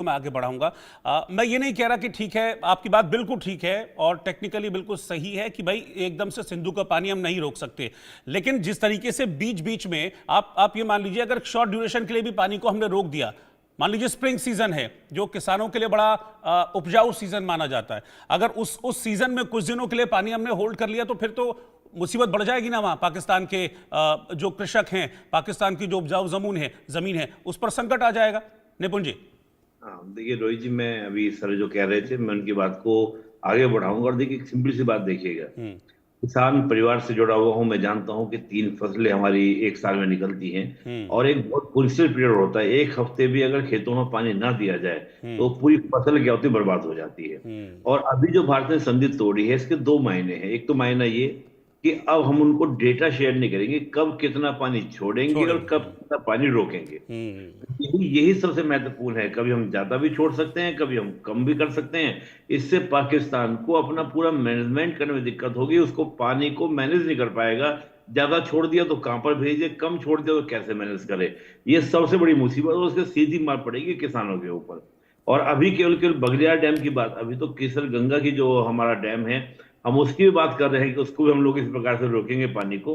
मैं आगे बढ़ाऊंगा। मैं ये नहीं कह रहा कि ठीक है, आपकी बात बिल्कुल ठीक है और टेक्निकली बिल्कुल सही है कि भाई एकदम से सिंधु का पानी हम नहीं रोक सकते, लेकिन जिस तरीके से बीच बीच में आप ये मान लीजिए, अगर शॉर्ट ड्यूरेशन के लिए भी पानी को हमने रोक दिया, मान लीजिए स्प्रिंग सीजन है जो किसानों के लिए बड़ा उपजाऊ सीजन माना जाता है, अगर उस सीजन में कुछ दिनों के लिए पानी हमने होल्ड कर लिया तो फिर तो मुसीबत बढ़ जाएगी ना। वहां पाकिस्तान के जो कृषक हैं, पाकिस्तान की जो उपजाऊ जमीन है उस पर संकट आ जाएगा। निपुण जी। हाँ, देखिए रोहित जी, मैं अभी सर जो कह रहे थे मैं उनकी बात को आगे बढ़ाऊंगा। और देखिए, एक सिंपल सी बात देखिएगा, किसान परिवार से जुड़ा हुआ हूं, मैं जानता हूं कि 3 फसलें हमारी एक साल में निकलती हैं और एक बहुत क्रूशियल पीरियड होता है। एक हफ्ते भी अगर खेतों में पानी ना दिया जाए तो पूरी फसल क्या होती है, बर्बाद हो जाती है। और अभी जो भारत ने संधि तोड़ी है, इसके 2 मायने हैं। एक तो मायना ये कि अब हम उनको डेटा शेयर नहीं करेंगे, कब कितना पानी छोड़ेंगे और कब कितना पानी रोकेंगे। यही यही सबसे महत्वपूर्ण है। कभी हम ज्यादा भी छोड़ सकते हैं, कभी हम कम भी कर सकते हैं। इससे पाकिस्तान को अपना पूरा मैनेजमेंट करने में दिक्कत होगी, उसको पानी को मैनेज नहीं कर पाएगा। ज्यादा छोड़ दिया तो कहां पर भेजे, कम छोड़ दिया तो कैसे मैनेज करे। ये सबसे बड़ी मुसीबत, और उसके सीधी मार पड़ेगी किसानों के ऊपर। और अभी केवल केवल बगलियार डैम की बात, अभी तो केसर गंगा की जो हमारा डैम है, हम उसकी भी बात कर रहे हैं कि उसको भी हम लोग इस प्रकार से रोकेंगे पानी को।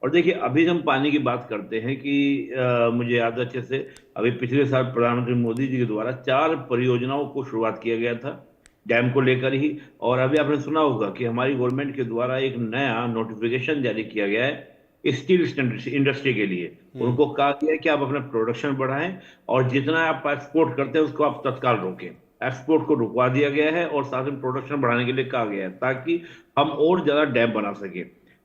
और देखिए, अभी हम पानी की बात करते हैं कि मुझे याद है अच्छे से, अभी पिछले साल प्रधानमंत्री मोदी जी के द्वारा 4 परियोजनाओं को शुरुआत किया गया था डैम को लेकर ही। और अभी आपने सुना होगा कि हमारी गवर्नमेंट के द्वारा एक नया नोटिफिकेशन जारी किया गया है स्टील इंडस्ट्री के लिए। उनको कहा गया है कि आप अपना प्रोडक्शन बढ़ाएं और जितना आप एक्सपोर्ट करते हैं उसको आप तत्काल रोकें। एक्सपोर्ट को रुकवा दिया गया है और साथ में प्रोडक्शन बढ़ाने के लिए कहा गया है, ताकि हम और ज्यादा डैम बना सके।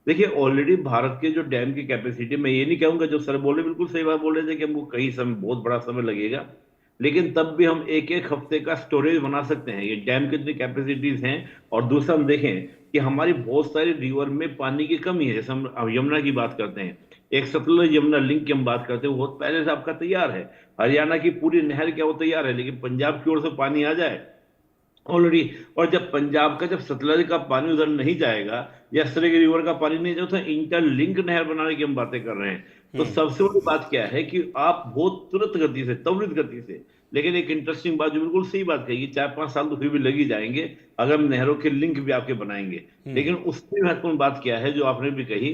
देखिए, ऑलरेडी भारत के जो डैम की कैपेसिटी, मैं ये नहीं कहूंगा, जो सर बोले बिल्कुल सही बात बोल रहे थे कि हमको कई समय, बहुत बड़ा समय लगेगा, लेकिन तब भी हम एक एक हफ्ते का स्टोरेज बना सकते हैं। ये डैम की इतनी कैपेसिटीज हैं। और दूसरा, हम देखें कि हमारी बहुत सारी रिवर में पानी की कमी है। जैसे हम अब यमुना की बात करते हैं, एक सतलुज यमुना लिंक की हम बात करते हैं, वो बहुत पहले से आपका तैयार है। हरियाणा की पूरी नहर क्या वो तैयार है, लेकिन पंजाब की ओर से पानी आ जाए ऑलरेडी। और जब पंजाब का, जब सतलज का पानी उधर नहीं जाएगा या इस तरह की रिवर का पानी नहीं जाएगा, तो इंटरलिंक नहर बनाने की हम बातें कर रहे हैं। तो सबसे बड़ी बात क्या है कि आप बहुत तुरंत गति से, त्वरित गति से, लेकिन एक इंटरेस्टिंग बात जो बिल्कुल सही बात कही, 4-5 साल तो फिर भी लग ही जाएंगे अगर हम नहरों के लिंक भी आपके बनाएंगे। लेकिन उससे महत्वपूर्ण बात क्या है, जो आपने भी कही,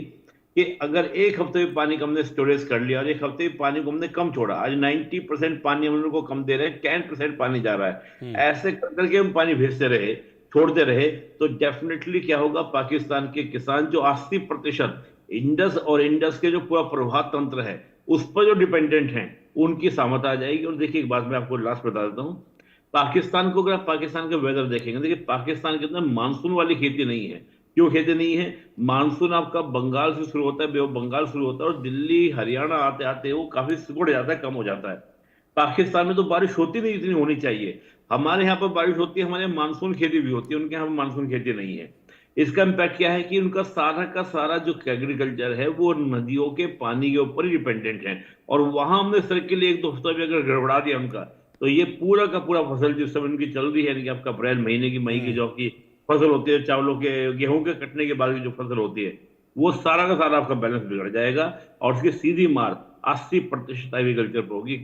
कि अगर एक हफ्ते में पानी को हमने स्टोरेज कर लिया और एक हफ्ते में पानी को हमने कम छोड़ा, आज 90% पानी हम लोग को कम दे रहे हैं, 10% पानी जा रहा है, ऐसे कर करके हम पानी भेजते रहे, छोड़ते रहे, तो डेफिनेटली क्या होगा, पाकिस्तान के किसान जो 80% इंडस और इंडस के जो पूरा प्रवाह तंत्र है उस पर जो डिपेंडेंट हैं, उनकी सामत आ जाएगी। और देखिए, एक बात मैं आपको लास्ट बता देता हूँ, पाकिस्तान को, अगर आप पाकिस्तान का वेदर देखेंगे, देखिए पाकिस्तान के अंदर मानसून वाली खेती नहीं है। क्यों खेती नहीं है? मानसून आपका बंगाल से शुरू होता है, बे ऑफ बंगाल शुरू होता है, और दिल्ली हरियाणा आते आते वो काफी सिकुड़ जाता है, कम हो जाता है। पाकिस्तान में तो बारिश होती नहीं, इतनी होनी चाहिए। हमारे यहाँ पर बारिश होती है, हमारे यहाँ मानसून खेती भी होती है, उनके यहाँ मानसून खेती नहीं है। इसका इम्पैक्ट क्या है कि उनका सारा का सारा जो एग्रीकल्चर है वो नदियों के पानी के ऊपर ही डिपेंडेंट है। और वहां हमने सर के लिए 1-2 हफ्ता भी अगर गड़बड़ा दिया उनका, तो ये पूरा का पूरा फसल जिस समय उनकी चल रही है, यानी कि आपका अप्रैल महीने की, मई की जो की फसल होती है, चावलों के, गेहूं के कटने के बाद की जो फसल होती है, वो सारा का सारा आपका बैलेंस बिगड़ जाएगा। और उसकी सीधी मार 80% एग्रीकल्चर पर होगी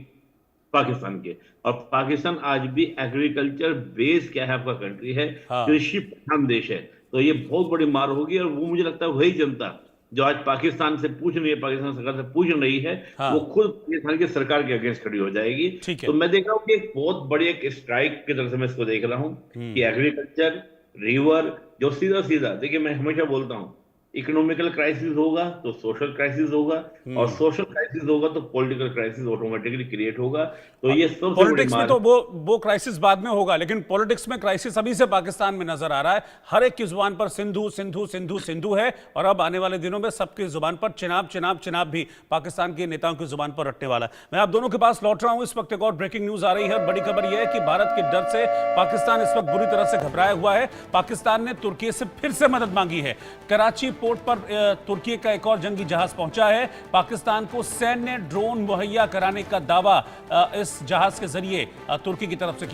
पाकिस्तान के। और पाकिस्तान आज भी एग्रीकल्चर बेस क्या है, आपका कंट्री है, हाँ। कृषि प्रधान देश है। तो ये बहुत बड़ी मार होगी। और वो मुझे लगता है वही जनता जो आज पाकिस्तान से पूछ रही है, पाकिस्तान सरकार से पूछ रही है, वो हाँ। खुद पाकिस्तान की सरकार के अगेंस्ट खड़ी हो जाएगी। ठीक तो है। मैं देख रहा हूँ कि एक बहुत बड़ी एक स्ट्राइक की तरफ से मैं इसको देख रहा हूँ कि एग्रीकल्चर, रिवर, जो सीधा सीधा, देखिए मैं हमेशा बोलता हूँ, इकोनॉमिकल क्राइसिस होगा तो सोशल क्राइसिस होगा, और सोशल क्राइसिस होगा तो पॉलिटिकल क्राइसिस ऑटोमेटिकली क्रिएट होगा। तो ये सबसे बड़ी पॉलिटिक्स में मार तो है। वो क्राइसिस बाद में होगा, लेकिन पॉलिटिक्स में क्राइसिस अभी से पाकिस्तान में नजर आ रहा है। हर एक की जुबान पर सिंधु सिंधु सिंधु सिंधु है, और अब आने वाले दिनों में सबकी जुबान पर चिनाब चिनाब चिनाब भी पाकिस्तान के नेताओं की जुबान पर रटने वाला है। मैं आप दोनों के पास लौट रहा हूं। इस वक्त एक और ब्रेकिंग न्यूज आ रही है। बड़ी खबर यह है कि भारत के डर से पाकिस्तान इस वक्त बुरी तरह से घबराया हुआ है। पाकिस्तान ने तुर्की से फिर से मदद मांगी है। कराची पोर्ट पर तुर्की का एक और जंगी जहाज पहुंचा है। पाकिस्तान को सैन्य ड्रोन मुहैया कराने का दावा इस जहाज के जरिए तुर्की की तरफ से